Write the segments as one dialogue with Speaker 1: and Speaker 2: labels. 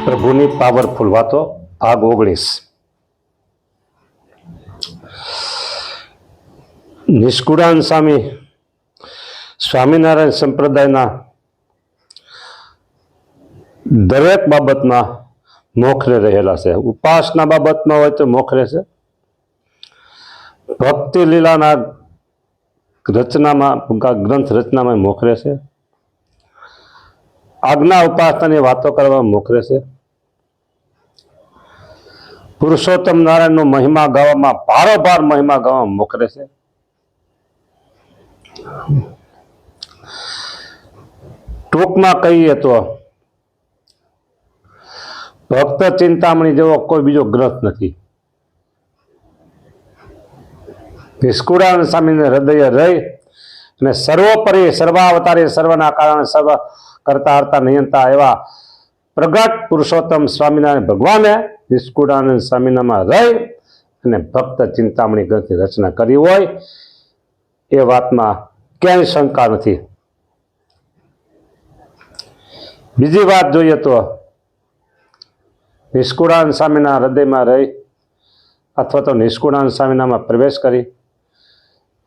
Speaker 1: પ્રભુની પાવરફુલ વાતો ભાગ 19। નિષ્કુળાન સ્વામી સ્વામિનારાયણ સંપ્રદાયના દરેક બાબતમાં મોખરે રહેલા છે। ઉપાસના બાબતમાં હોય તો મોખરે છે, ભક્તિ લીલાના રચનામાં ગ્રંથ રચનામાં મોખરે છે, આજ્ઞા ઉપાસનાની વાતો કરવામાં મોખરે છે, પુરુષોત્તમ નારાયણનો મહિમા ગાવામાં ભારોભાર મહિમા ગાવામાં મોખરે છે। ટૂંકમાં કહીએ તો ભક્ત ચિંતામણી જેવો કોઈ બીજો ગ્રંથ નથી। નિષ્કુળાનંદ સ્વામીને હૃદય રહી અને સર્વોપરી સર્વાવતારી સર્વના કારણે સર્વ કરતા હરતા નિયંતા એવા પ્રગટ પુરુષોત્તમ સ્વામિનારાયણ ભગવાને નિષ્કુળાનંદ સ્વામીનામાં રહી અને ભક્ત ચિંતામણી ગ્રંથની રચના કરી હોય એ વાતમાં ક્યાંય શંકા નથી। બીજી વાત જોઈએ તો નિષ્કુળાનંદ સ્વામીના હૃદયમાં રહી અથવા તો નિષ્કુળાનંદ સ્વામીનામાં પ્રવેશ કરી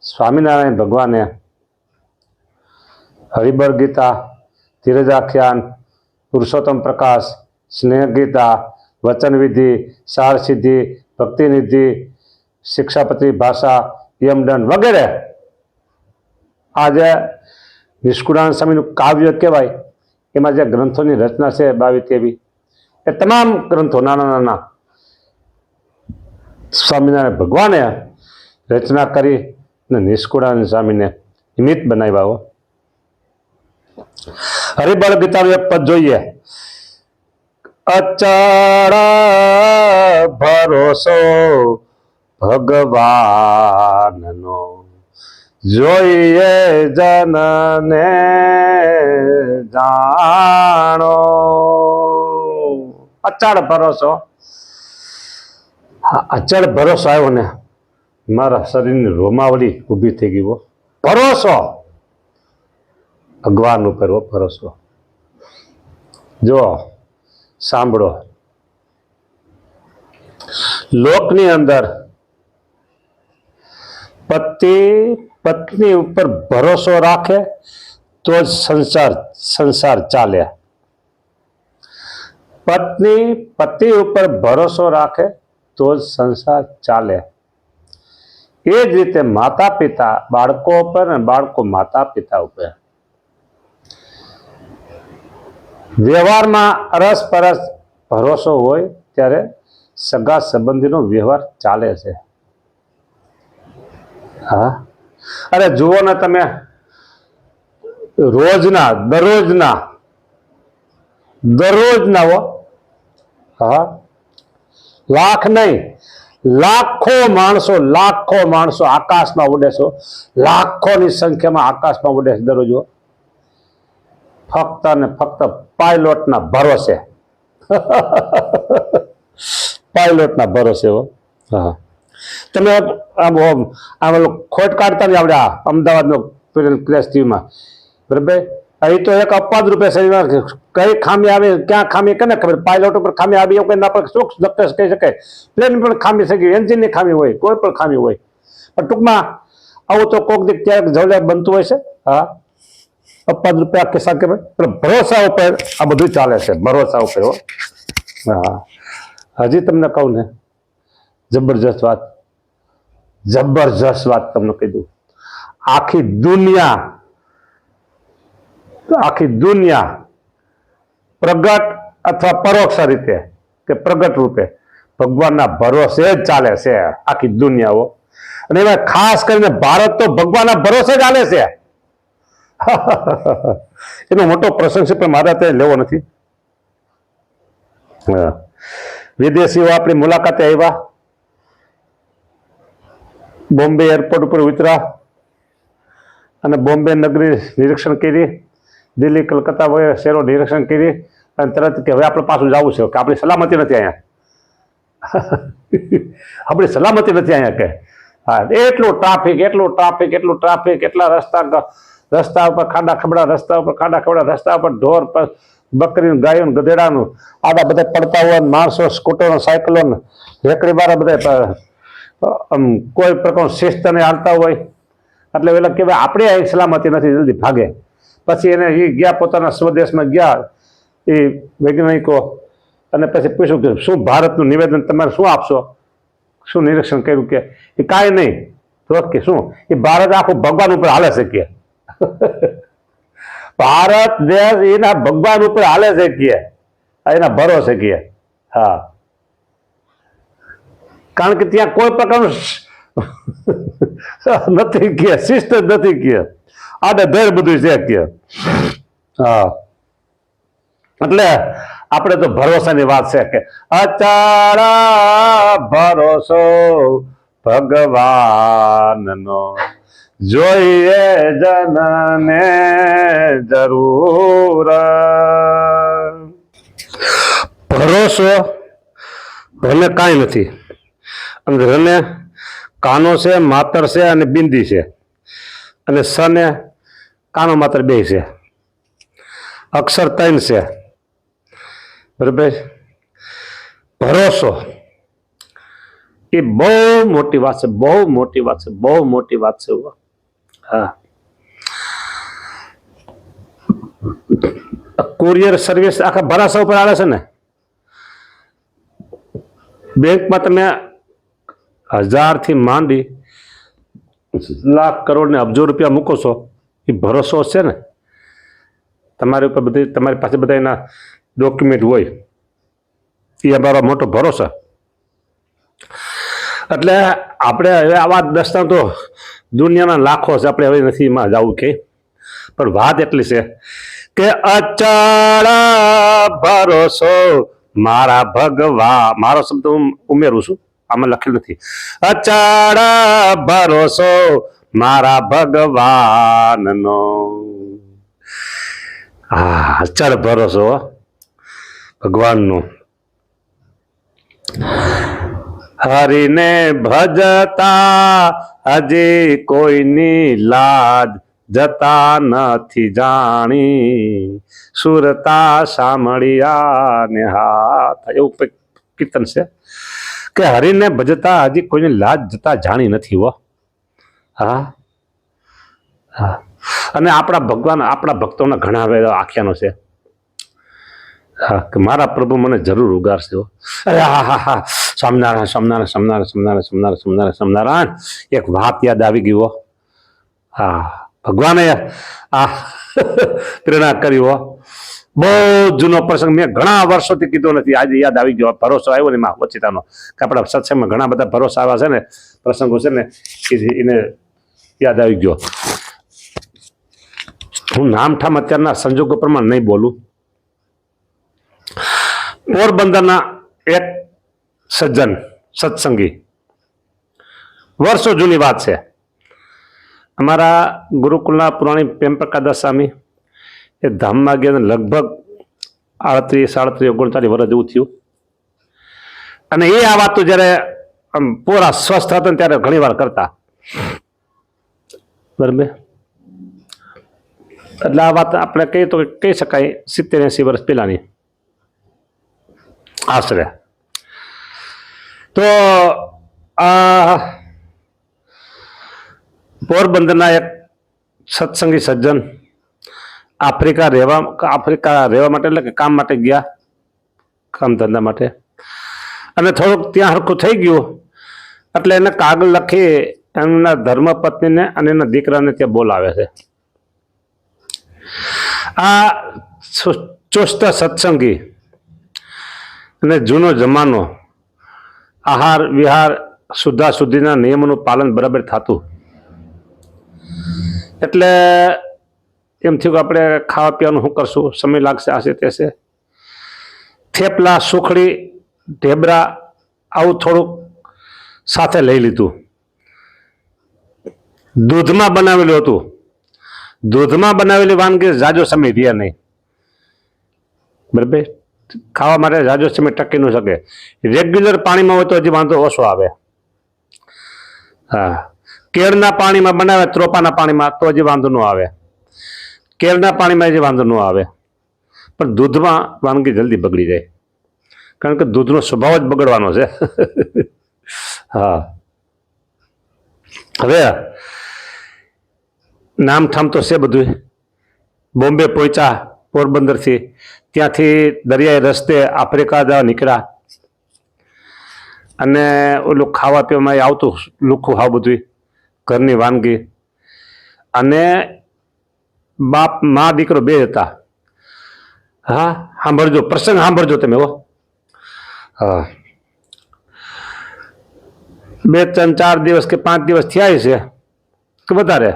Speaker 1: સ્વામિનારાયણ ભગવાને હરિબર ગીતા, ધીરજાખ્યાન, પુરુષોત્તમ પ્રકાશ, સ્નેહ ગીતા, વચનવિધિ, સાર સિદ્ધિ, ભક્તિનિધિ, શિક્ષાપત્રી ભાષા, યમદંડ વગેરે આ જે નિષ્કુળાનંદ સ્વામીનું કાવ્ય કહેવાય એમાં જે ગ્રંથોની રચના છે 22-23 એ તમામ ગ્રંથો નાના નાના સ્વામિનારાયણ ભગવાને રચના કરી અને નિષ્કુળાનંદ સ્વામીને નિમિત્ત બનાવ્યા। હરિબળ ગીતાનું એક પદ જોઈએ, અચળ ભરોસો ભગવાનનો જોઈએ જનને જાણો। અચળ ભરોસો, અચળ ભરોસો આવ્યો ને મારા શરીરની રોમાવળી ઊભી થઈ ગઈ। ભરોસો ભગવાન ઉપર ભરોસો। જો સાંભળો, લોકની અંદર પતિ પત્ની ઉપર ભરોસો રાખે તો જ સંસાર ચાલે। પત્ની પતિ ઉપર ભરોસો રાખે તો જ સંસાર ચાલે। એ જ રીતે માતા પિતા બાળકો ઉપર અને બાળકો માતા પિતા ઉપર વ્યવહારમાં અરસપરસ ભરોસો હોય ત્યારે સગા સંબંધીનો વ્યવહાર ચાલે છે। હા, અરે જુઓ ને તમે, દરરોજના હા, લાખ નહીં લાખો માણસો આકાશમાં ઉડે છે, લાખોની સંખ્યામાં આકાશમાં ઉડે છે દરરોજ, ફક્ત ને ફક્ત પાયલોટના ભરોસે પાયલોટના ભરોસે। હા, તમે આમ ખોટ કાઢતા નહીં આપણે અમદાવાદનો ક્રેશ ટીવીમાં, બરાબર, અહીં તો એક અપવાદ રૂપે શરીરમાં કઈ ખામી આવે, ક્યાં ખામી કેને ખબર, પાયલોટ ઉપર ખામી આવી એવું કઈ આપણે શું કહી શકાય, પ્લેન પણ ખામી થઈ ગઈ, એન્જિનની ખામી હોય, કોઈ પણ ખામી હોય, પણ ટૂંકમાં આવું તો કોક દીક ક્યારેક જવલે બનતું હોય છે। હા, અપવાદ રૂપે આ કિસ્સા કહેવાય, પણ ભરોસા ઉપર આ બધું ચાલે છે, ભરોસા ઉપર। હા, હજી તમને કહું ને, જબરજસ્ત વાત તમને કહી દઉં, આખી દુનિયા પ્રગટ અથવા પરોક્ષ રીતે કે પ્રગટ રૂપે ભગવાનના ભરોસે જ ચાલે છે આખી દુનિયાઓ, અને એમાં ખાસ કરીને ભારત તો ભગવાનના ભરોસે જ ચાલે છે। એનો મોટો પ્રસંગ છે પણ મારે ત્યાં લેવો નથી। વિદેશીઓ આપણી મુલાકાતે આવ્યા, બોમ્બે એરપોર્ટ ઉપર ઉતર્યા અને બોમ્બે નગરી નિરીક્ષણ કરી, દિલ્હી કલકત્તા વગેરે શહેરો નિરીક્ષણ કરી અને તરત કે હવે આપણે પાછું જવું છે કે આપણી સલામતી નથી અહીંયા આપણી સલામતી નથી અહીંયા કે હા, એટલું ટ્રાફિક, એટલા રસ્તા ઉપર ખાડા ખબડા, રસ્તા ઉપર ઢોર બકરીનું, ગાયોનું, ગધેડાનું, આડા બધા પડતા હોય, માણસો, સ્કૂટરો, સાયકલો, રેકડી બારા બધા કોઈ પ્રકારનું શિસ્ત ને હાલતા હોય, એટલે પેલા કે ભાઈ આપણે અહીં સલામતી નથી, જલ્દી ભાગે. પછી એને એ ગયા પોતાના સ્વદેશમાં ગયા એ વૈજ્ઞાનિકો, અને પછી પૂછ્યું કે શું ભારતનું નિવેદન તમારે શું આપશો, શું નિરીક્ષણ કર્યું કે એ કાંઈ નહીં. તો કે શું એ ભારત આખું ભગવાન ઉપર હાલે છે કે ભારત દેશ એના ભગવાન ઉપર હાલે છે કે એના ભરોસે કે. હા, કારણ કે ત્યાં કોઈ પ્રકારનું નથી કે શિસ્ત જ નથી કે આડે ધર બધું છે કે. હા, એટલે આપણે તો ભરોસાની વાત છે કે અચળ ભરોસો ભગવાનનો, જોઈએ જનને જરૂર. ભરોસો રને કાંઈ નથી, અને રને કાનો છે, માતર છે અને બિંદી છે, અને સને કાનો માતર બે છે, અક્ષર 3 છે. બરાબર. ભરોસો એ બહુ મોટી વાત છે, બહુ મોટી વાત છે, બહુ મોટી વાત છે. હા, કુરિયર સર્વિસ આખા ભરોસા ઉપર આવે છે ને. બેંકમાં તમે 1000 થી માંડી લાખ, કરોડ ને અબજો રૂપિયા મૂકો છો, એ ભરોસો છે ને. તમારી ઉપર બધી, તમારી પાસે બધા એના ડોક્યુમેન્ટ હોય, એ અમારો મોટો ભરોસો. એટલે આપણે હવે આવા દસ્તાવેજ તો દુનિયાના લાખો છે, આપણે હવે નથી એમાં જવું કે. પણ વાત એટલી છે કે અચળ ભરોસો મારા ભગવા, મારો શબ્દ હું ઉમેરું છું, આમાં લખેલું નથી. અચળ ભરોસો મારા ભગવાનનો. હા, અચળ ભરોસો ભગવાનનો. હરિને ભજતા હજી કોઈની લાજ જતા નથી જાણી, સુરતા સાંભળ્યા ને હાથ. એવું કીર્તન છે કે હરિને ભજતા હજી કોઈની લાજ જતા જાણી નથી હો. હા, હા. અને આપણા ભગવાન, આપણા ભક્તોના ઘણા આખ્યાનો છે. હા, કે મારા પ્રભુ મને જરૂર ઉગારશે. અરે હા હા હા, સ્વામિનારાયણ સ્વામિનારાયણ સ્વામિનારાયણ સ્વામિનારાયણ સ્વામિનારાયણ સ્વામિનારાયણ સ્વામિનારાયણ. એક વાત યાદ આવી ગઈ. હા, ભગવાને આ પ્રેરણા કરી. બહુ જૂનો પ્રસંગ, મેં ઘણા વર્ષોથી કીધો નથી, આજે યાદ આવી ગયો. ભરોસો આવ્યો ને એમાં ઓચિતાનો, કે આપણા સત્સંગમાં ઘણા બધા ભરોસા આવ્યા છે ને, પ્રસંગો છે ને, એને યાદ આવી ગયો. હું નામઠામ અત્યારના સંજોગો પ્રમાણે નહીં બોલું. પોરબંદરના એક સજ્જન સત્સંગી, વર્ષો જૂની વાત છે. અમારા ગુરુકુલના પુરાણી પ્રેમપ્રકાશ સ્વામી એ ધામમાં ગયા, લગભગ 38, 39, 39 વર્ષ જેવું થયું. અને એ આ વાત તો જયારે પૂરા સ્વસ્થ હતા ને ત્યારે ઘણી વાર કરતા. બરાબર. એટલે આ વાત આપણે કહીએ તો કહી શકાય 70-80 વર્ષ પહેલાની આશરે. તો આ પોરબંદરના એક સત્સંગી સજ્જન આફ્રિકા રહેવા માટે, એટલે કે કામ માટે ગયા, કામ ધંધા માટે. અને થોડુંક ત્યાં હરખું થઈ ગયું એટલે એને કાગળ લખી એમના ધર્મપત્નીને અને એના દીકરાને ત્યાં બોલાવે છે. આ ચુસ્ત સત્સંગી અને જૂનો જમાનો, આહાર વિહાર સુધા સુધીના નિયમોનું પાલન બરાબર થતું. એટલે એમ થયું કે આપણે ખાવા પીવાનું શું કરશું, સમય લાગશે, આશે તેશે. થેપલા, સુખડી, ઢેબરા આવું થોડુંક સાથે લઈ લીધું. દૂધમાં બનાવેલું હતું. દૂધમાં બનાવેલી વાનગી જાજો સમય રહ્યા નહીં. બરાબર. ખાવા માટે જાજો સમય ટકી ન શકે. રેગ્યુલર પાણીમાં હોય તો હજી વાંધો ઓછો આવે. હા, કેળના પાણીમાં બનાવે, ત્રોપાના પાણીમાં, તો હજી વાંધો ન આવે. કેળના પાણીમાં હજી વાંધો ન આવે. પણ દૂધમાં વાનગી જલ્દી બગડી જાય, કારણ કે દૂધનો સ્વભાવ જ બગડવાનો છે. હા, હવે નામઠામ તો છે બધું. બોમ્બે પહોંચ્યા પોરબંદરથી, ત્યાંથી દરિયાઈ રસ્તે આફ્રિકા જવા નીકળ્યા, અને ઓલું ખાવા પીવામાં આવતું લુખું હાવ બધું ઘરની વાનગી. અને બાપ મા દીકરો બે હતા. હા, સાંભળજો પ્રસંગ, સાંભળજો તમે. હો, હા, 2-3-4 દિવસ કે 5 દિવસ થયા છે કે વધારે,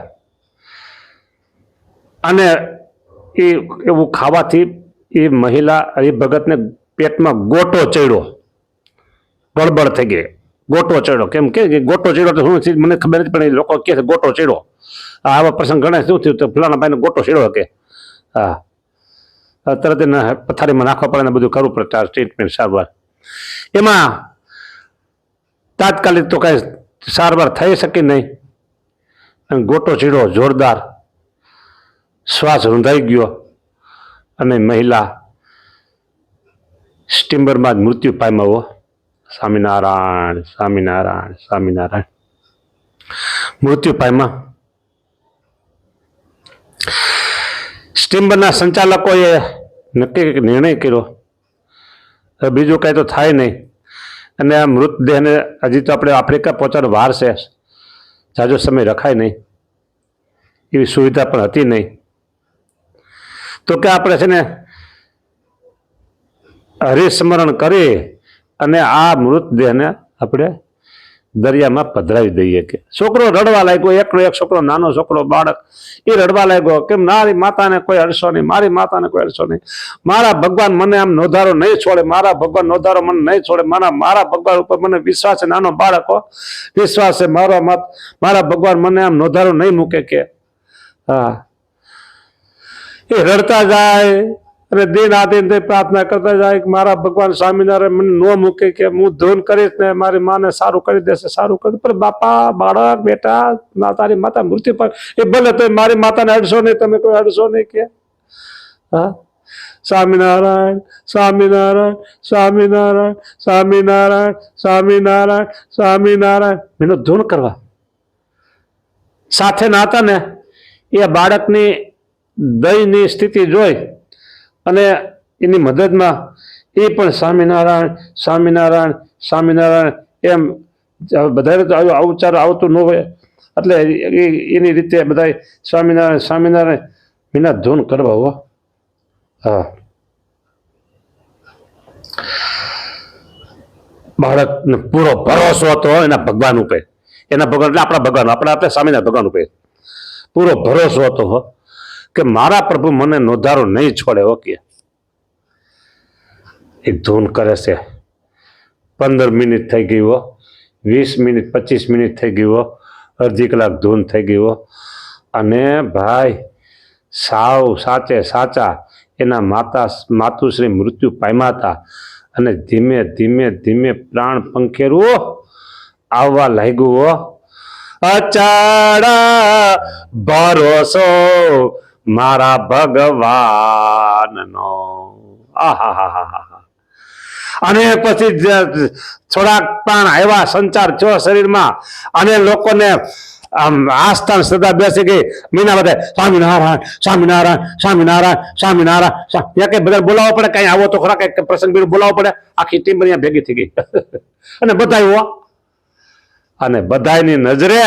Speaker 1: અને એ એવું ખાવાથી એ મહિલા હરિભગતને પેટમાં ગોટો ચડ્યો, ગડબડ થઈ ગઈ, ગોટો ચડ્યો. કેમ કે ગોટો ચડ્યો તો શું મને ખબર નથી, પણ એ લોકો કહે છે ગોટો ચડ્યો. આવા પ્રસંગ ઘણા શું થયું તો ફલાણા ભાઈને ગોટો ચડ્યો કે. હા, તરત એને પથારીમાં નાખવા પડે ને બધું કરવું પડે, ટ્રીટમેન્ટ સારવાર. એમાં તાત્કાલિક તો કાંઈ સારવાર થઈ શકે નહીં, અને ગોટો ચડ્યો જોરદાર, શ્વાસ રૂંધાઈ ગયો, અને મહિલા સ્ટીમરમાં જ મૃત્યુ પામ્યો. સ્વામિનારાયણ, સ્વામિનારાયણ, સ્વામિનારાયણ. મૃત્યુ પામ્યા. સ્ટીમરના સંચાલકોએ નક્કી નિર્ણય કર્યો, બીજું કાંઈ તો થાય નહીં, અને આ મૃતદેહને હજી તો આપણે આફ્રિકા પહોંચવાનો વાર છે, જાજો સમય રખાય નહીં, એવી સુવિધા પણ હતી નહીં. તો કે આપણે છે ને હરિસ્મરણ કરી અને આ મૃતદેહને આપણે દરિયામાં પધરાવી દઈએ. કે છોકરો રડવા લાગ્યો, એકલો એક છોકરો, નાનો છોકરો, બાળક, એ રડવા લાગ્યો કે મારી માતાને કોઈ અડશો નહીં, મારી માતાને કોઈ અડશો નહીં, મારા ભગવાન મને આમ નોધારો નહીં છોડે, મારા ભગવાન નોધારો મને નહીં છોડે, મારા ભગવાન ઉપર મને વિશ્વાસ છે. નાનો બાળકો વિશ્વાસ છે, મારા ભગવાન મને આમ નોધારો નહીં મૂકે. કે હા, એ રડતા જાય અને દિન આદિન પ્રાર્થના કરતા જાય કે મારા ભગવાન સ્વામિનારાયણ મને ન મૂકે, કે હું ધૂન કરીશ ને મારી માને સારું કરી દેશે, સારું કરી. પણ બાપા, બાળક, બેટા, તારી માતા મૃત્યુ પર, એ ભલે તો મારી માતાને અડશો નહીં, તમે કોઈ અડશો નહીં. કે હા, સ્વામિનારાયણ, સ્વામિનારાયણ, સ્વામિનારાયણ, સ્વામિનારાયણ, સ્વામિનારાયણ, સ્વામિનારાયણ, એનો ધૂન કરવા. સાથે ના હતા ને એ બાળકની દયની સ્થિતિ જોઈ અને એની મદદમાં એ પણ સ્વામિનારાયણ, સ્વામિનારાયણ, સ્વામિનારાયણ એમ બધા તો ઉચ્ચાર આવતું ન હોય, એટલે એની રીતે બધા સ્વામિનારાયણ, સ્વામિનારાયણ વિના ધૂન કરવા. હો, હા, બાળકને પૂરો ભરોસો હતો એના ભગવાન ઉપર, એના ભગવાન એટલે આપણા ભગવાન, આપણે સ્વામિનારાયણ ભગવાન ઉપર પૂરો ભરોસો હતો. હો, કે મારા પ્રભુ મને નોધારો નહીં છોડે. ઓકે, એ ધૂન કરે છે. 15 મિનિટ થઈ ગઈ હો, 20 મિનિટ, 25 મિનિટ થઈ ગઈ હો, અડધી કલાક ધૂન થઈ ગઈ હો, અને ભાઈ સાવ સાચે સાચા એના માતુશ્રી મૃત્યુ પામ્યા હતા. અને ધીમે ધીમે ધીમે પ્રાણ પંખેરું આવવા લાગ્યું. હો, અચળ ભરોસો મારા ભગવાનનો. આહા, અને પછી થોડાક પ્રાણ આવ્યા, સંચાર થયો શરીરમાં, અને લોકોને આસ્થા શ્રદ્ધા બેસી ગઈ. મીના બધા સ્વામિનારાયણ, સ્વામિનારાયણ, સ્વામિનારાયણ, સ્વામિનારાયણ. કઈ બધા બોલાવવો પડે, કઈ આવો તો ખરા, કઈ પ્રસંગ બોલાવવો પડે. આખી ટીમ અહીંયા ભેગી થઈ ગઈ. અને બધા, અને બધાની નજરે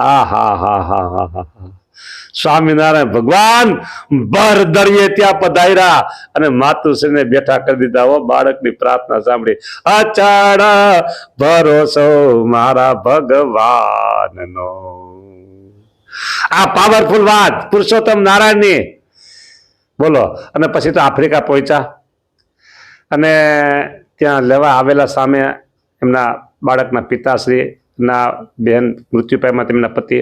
Speaker 1: આહા, સ્વામિનારાયણ ભગવાન ભર દરિયે ત્યાં પધાર્યા અને માતુશ્રીને બેઠા કરી દીધા. હો, બાળકની પ્રાર્થના સાંભળી. અચળ ભરોસો મારા ભગવાનનો. આ પાવરફુલ વાત પુરુષોત્તમ નારાયણની. બોલો. અને પછી તો આફ્રિકા પહોંચ્યા, અને ત્યાં લેવા આવેલા સામે એમના બાળકના પિતાશ્રી ના બહેન મૃત્યુ પામ્યા, તેમના પતિ.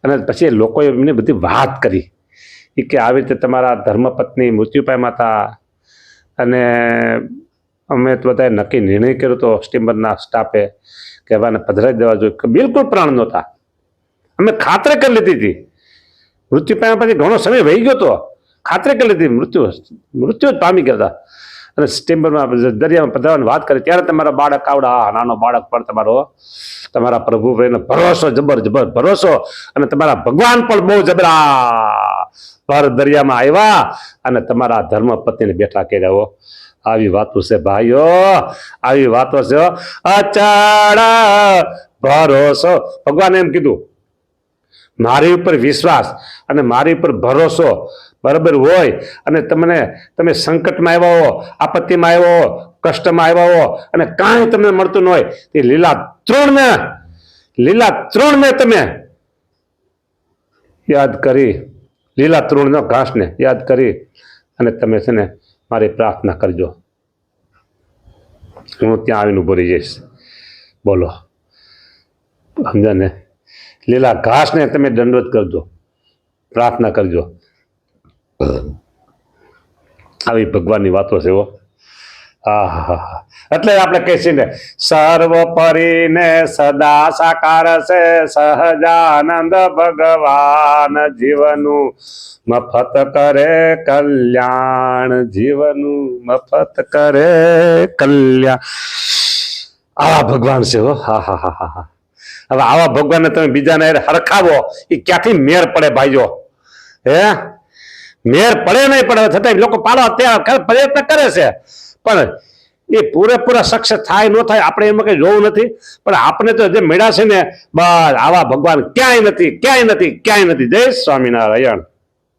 Speaker 1: અને પછી લોકોએ એમને બધી વાત કરી કે આવી રીતે તમારા ધર્મપત્ની મૃત્યુ પામ્યા હતા, અને અમે તો બધાએ નક્કી નિર્ણય કર્યો હતો સ્ટીમરના સ્ટાફે કે હવાને પધરાવી દેવા જોઈએ. બિલકુલ પ્રાણ નહોતા, અમે ખાતરી કરી લીધી હતી. મૃત્યુ પામ્યા પછી ઘણો સમય વહી ગયો હતો, ખાતરી કરી લીધી મૃત્યુ જ પામી ગયા હતા. અને સ્ટીમરમાં દરિયામાં પધરાવાની વાત કરી ત્યારે તમારા બાળક આવડા નાનો બાળક પણ તમારા પ્રભુ ભાઈને ભરોસો જબર ભરોસો, અને તમારા ભગવાન પણ બહુ જબરા ભર દરિયામાં આવ્યા અને તમારા ધર્મ પત્નીને બેઠા કર્યા. આવી વાતો છે ભાઈઓ, આવી વાતો છે. અચળ ભરોસો, ભગવાને એમ કીધું મારી ઉપર વિશ્વાસ અને મારી ઉપર ભરોસો બરાબર હોય અને તમે સંકટમાં આવ્યા હો, આપત્તિમાં આવ્યા હો, કષ્ટમાં આવ્યા હો અને કાંઈ તમને મળતું ન હોય, એ લીલા તૃણને તમે યાદ કરી, લીલા તૃણનો ઘાસને યાદ કરી અને તમે છે ને મારી પ્રાર્થના કરજો, હું ત્યાં આવીને ઉભો રહી જઈશ. બોલો, સમજા ને? લીલા ઘાસને તમે દંડવત કરજો, પ્રાર્થના કરજો. આવી ભગવાનની વાતો છે. એટલે આપણે કહે છે ને, સર્વોપરીને સદા સાકાર છે સહજાનંદ ભગવાન, જીવનું મફત કરે કલ્યાણ, જીવનું મફત કરે કલ્યાણ. આવા ભગવાન છે. હવે આવા ભગવાનને તમે બીજાને હરખાવો, એ ક્યાંથી મેર પડે ભાઈઓ? મેર પડે નહીં પડે, છતાં લોકો પાડવા ત્યાં પ્રયત્ન કરે છે, પણ એ પૂરેપૂરા સક્ષમ થાય ન થાય આપણે એમાં કઈ જોવું નથી. પણ આપણે તો જે મળ્યા છે ને, બસ આવા ભગવાન ક્યાંય નથી. જય સ્વામિનારાયણ.